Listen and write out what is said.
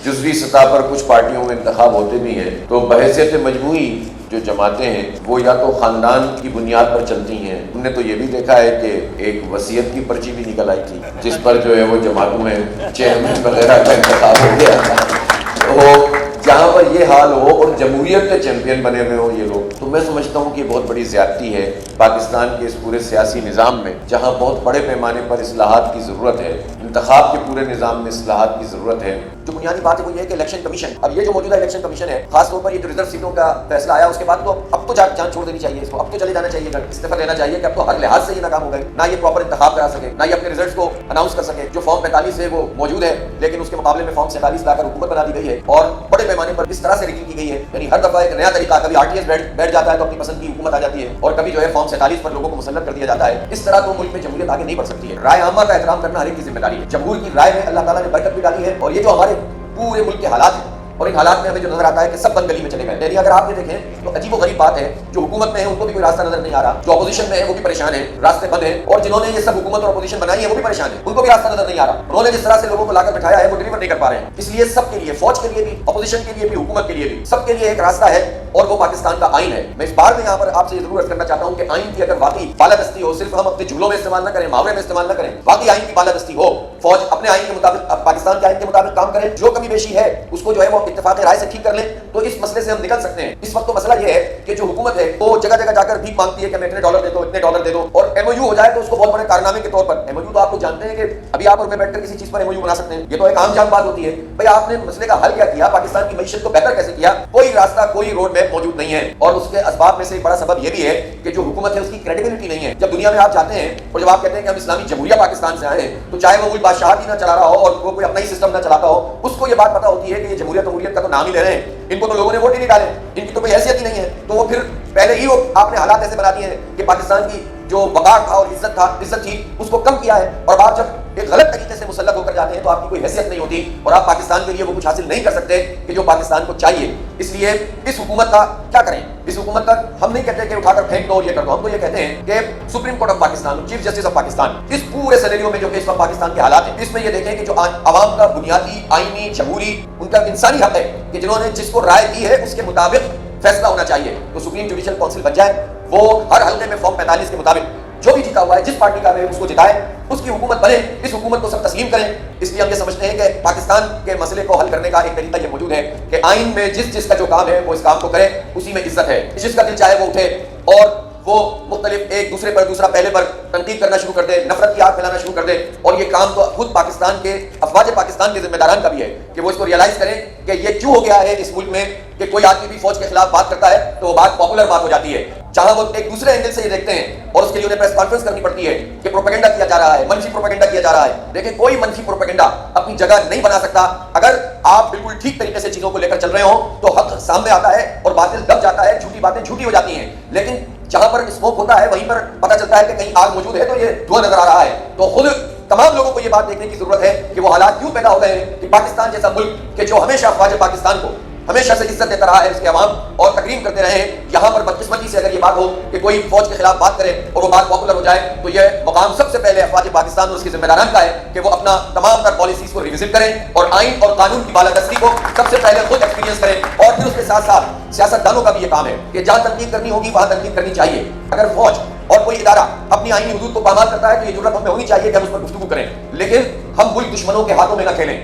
جزوی سطح پر کچھ پارٹیوں میں انتخاب ہوتے بھی ہیں تو بحیثیت مجموعی جو جماعتیں ہیں وہ یا تو خاندان کی بنیاد پر چلتی ہیں. ہم نے تو یہ بھی دیکھا ہے کہ ایک وصیت کی پرچی بھی نکل آئی تھی جس پر جو ہے وہ جماعتوں میں چیئرمین وغیرہ کا انتخاب ہو گیا تھا. تو جہاں پر یہ حال ہو اور جمہوریت کے چیمپئن بنے ہوئے ہوں یہ لوگ، تو میں سمجھتا ہوں کہ بہت بڑی زیادتی ہے پاکستان کے اس پورے سیاسی نظام میں، جہاں بہت بڑے پیمانے پر اصلاحات کی ضرورت ہے. انتخاب کے پورے نظام میں اصلاحات کی ضرورت ہے. جو بنیادی بات ہے وہ یہ ہے کہ الیکشن کمیشن، اب یہ جو موجودہ الیکشن کمیشن ہے، خاص طور پر یہ جو ریزرو سیٹوں کا فیصلہ آیا اس کے بعد تو اب تو جان چھوڑ دینی چاہیے، اس کو اب تو چلے جانا چاہیے، استعفا دینا چاہیے کہ اب تو ہر لحاظ سے یہ ناکام ہو گئے، نہ یہ پراپر انتخاب کرا سکے، نہ یہ اپنے ریزلٹس کو اناؤنس کر سکے. جو فارم 45 ہے وہ موجود ہے لیکن اس کے مقابلے میں فارم 47 لا کر حکومت بنا دی گئی ہے اور بڑے پیمانے پر اس طرح سے ریگنگ کی گئی ہے. یعنی ہر دفعہ ایک نیا طریقہ، کبھی RTS بیٹھ جاتا ہے تو اپنی پسند کی حکومت آ جاتی ہے اور کبھی جو ہے فارم 47 پر لوگوں کو مسلط کر دیا جاتا ہے. اس طرح تو ملک میں جمہوریت آگے نہیں بڑھ سکتی ہے. رائے عامہ کا احترام کرنا ہر ایک کی ذمہ داری ہے. جمہور کی رائے میں اللہ تعالیٰ نے برکت بھی ڈالی ہے اور یہ جو ہمارے پورے ملک کے حالات ہیں اور ان حالات میں ہمیں جو نظر آتا ہے کہ سب بند گلی میں چلے گئے. یعنی اگر آپ یہ دیکھیں تو عجیب و غریب بات ہے، جو حکومت میں ہے ان کو بھی کوئی راستہ نظر نہیں آ رہا، جو اپوزیشن میں ہے وہ بھی پریشان ہے، راستے بند ہیں، اور جنہوں نے یہ سب حکومت اور اپوزیشن بنائی ہے وہ بھی پریشان ہیں، ان کو بھی راستہ نظر نہیں آ رہا. انہوں نے جس طرح سے لوگوں کو لا کر بٹھایا ہے وہ ڈلیور نہیں کر پا رہے ہیں. اس لیے سب کے لیے، فوج کے لیے بھی، اپوزیشن کے لیے بھی، حکومت کے لیے بھی، سب کے لیے ایک راستہ ہے اور وہ پاکستان کا آئین ہے. میں اس بار میں یہاں پر آپ سے یہ ضرور عرض کرنا چاہتا ہوں کہ آئین کی اگر واقعی بالادستی ہو، صرف ہم اپنے جملوں میں استعمال نہ کریں، محاورے میں استعمال نہ کریں، واقعی آئین کی بالادستی ہو، فوج اپنے آئین کے مطابق، پاکستان کے آئین کے مطابق کام کرے، جو کمی بیشی ہے اس کو جو ہے وہ اتفاق رائے سے ٹھیک کر لیں تو اس مسئلے سے ہم نکل سکتے ہیں. اس وقت تو مسئلہ یہ ہے کہ جو حکومت ہے وہ جگہ جگہ جا کر بھیک مانگتی ہے کہ ہمیں اتنے ڈالر دے دو، اتنے ڈالر دے دو، اور MOU ہو جائے تو اس کو بہت بڑے کارنامے کے طور پر. MOU تو آپ لوگ جانتے ہیں کہ ابھی آپ اور میں بیٹھ کر کسی چیز پر MOU بنا سکتے ہیں، یہ تو ایک عام جام بات ہوتی ہے. بھائی آپ نے مسئلے کا حل کیا کیا، پاکستان کی معیشت کو بہتر کیسے کیا؟ کوئی راستہ، کوئی روڈ میپ موجود نہیں ہے. اور اس کے اسباب میں سے ایک بڑا سبب یہ بھی ہے کہ جو حکومت ہے اس کی کریڈیبلٹی نہیں ہے. جب دنیا میں آپ جاتے ہیں اور جب آپ کہتے ہیں کہ ہم اسلامی جمہوریہ پاکستان سے آئے ہیں تو چاہے وہ کوئی بادشاہت ہی نہ چلا رہا ہو اور وہ کوئی اپنا ہی سسٹم نہ چلاتا ہو، اس کو یہ بات پتہ ہوتی ہے کہ یہ جمہوریت کا تو نام ہی لے رہے ہیں، ان کو تو لوگوں نے ووٹ ہی نہیں ڈالے، ان کی تو کوئی حیثیت ہی نہیں ہے. تو وہ پھر پہلے ہی وہ آپ نے حالات ایسے بنا دیے ہیں کہ پاکستان کی جو وقار تھا اور عزت تھی اس کو کم کیا ہے. اور آپ جب ایک غلط طریقے سے مسلط ہو کر جاتے ہیں تو آپ کی کوئی حیثیت نہیں ہوتی اور آپ پاکستان کے لیے وہ کچھ حاصل نہیں کر سکتے کہ جو پاکستان کو چاہیے. اس لیے اس حکومت کا کیا کریں؟ اس حکومت کا ہم نہیں کہتے کہ اٹھا کر پھینک دو اور یہ کر دو، ہم تو یہ کہتے ہیں کہ supreme court of Pakistan, chief justice of Pakistan, اس پورے سینیریو میں جو کہ اس وقت پاکستان کے حالات ہیں، اس میں یہ دیکھیں کہ جو عوام کا بنیادی آئینی جمہوری ان کا انسانی حق ہے کہ جنہوں نے جس کو رائے دی ہے اس کے مطابق فیصلہ ہونا چاہیے. تو سپریم جوڈیشل کونسل بن جائے، وہ ہر حلقے میں فارم 45 کے مطابق جو بھی جیتا ہوا ہے، جس پارٹی کا ہے اس کو جتائے، اس کی حکومت بنے، اس حکومت کو سب تسلیم کریں. اس لیے ہم یہ سمجھتے ہیں کہ پاکستان کے مسئلے کو حل کرنے کا ایک طریقہ یہ موجود ہے کہ آئین میں جس کا جو کام ہے وہ اس کام کو کرے، اسی میں عزت ہے. جس کا دل چاہے وہ اٹھے اور وہ مختلف ایک دوسرے پر، دوسرا پہلے پر تنقید کرنا شروع کر دے، نفرت کی آگ پھیلانا شروع کر دے. اور یہ کام تو خود پاکستان کے افواج پاکستان کے ذمہ داران کا بھی ہے کہ وہ اس کو ریئلائز کریں کہ یہ کیوں ہو گیا ہے اس ملک میں کہ کوئی آدمی بھی فوج کے خلاف بات کرتا ہے تو وہ بات پاپولر بات ہو جاتی ہے. جہاں وہ ایک دوسرے اینگل سے یہ دیکھتے ہیں اور اس کے لیے انہیں پریس کانفرنس کرنی پڑتی ہے کہ پروپیگنڈا کیا جا رہا ہے، منفی پروپیگنڈا کیا جا رہا ہے. دیکھیں کوئی منفی پروپیگنڈا اپنی جگہ نہیں بنا سکتا. اگر آپ بالکل ٹھیک طریقے سے چیزوں کو لے کر چل رہے ہوں تو حق سامنے آتا ہے اور باطل دب جاتا ہے، جھوٹی باتیں جھوٹی ہو جاتی ہیں. لیکن جہاں پر اسموک ہوتا ہے وہیں پر پتہ چلتا ہے کہ کہیں آگ موجود ہے تو یہ دھواں نظر آ رہا ہے. تو خود تمام لوگوں کو یہ بات دیکھنے کی ضرورت ہے کہ وہ حالات کیوں پیدا ہو گئے ہیں کہ پاکستان جیسا ملک کہ جو ہمیشہ افواج پاکستان کو ہمیشہ سے عزت دیتا رہا ہے اس کے عوام اور تکریم کرتے رہے ہیں، یہاں پر بدقسمتی سے اگر یہ بات ہو کہ کوئی فوج کے خلاف بات کرے اور وہ بات پاپولر ہو جائے تو یہ مقام سب سے پہلے افواج پاکستان اور اس کے ذمہ داران کا ہے کہ وہ اپنا تمام تر پالیسیز کو ریوزٹ کریں اور آئین اور قانون کی بالادستی کو سب سے پہلے خود ایکسپیرینس کریں. اور پھر اس کے ساتھ ساتھ سیاست دانوں کا بھی یہ کام ہے کہ جہاں تنقید کرنی ہوگی وہاں تنقید کرنی چاہیے. اگر فوج اور کوئی ادارہ اپنی آئینی حدود کو پامال کرتا ہے تو یہ ضرورت ہمیں ہونی چاہیے کہ ہم اس پر گفتگو کریں، لیکن ہم ملک دشمنوں کے ہاتھوں میں نہ کھیلیں.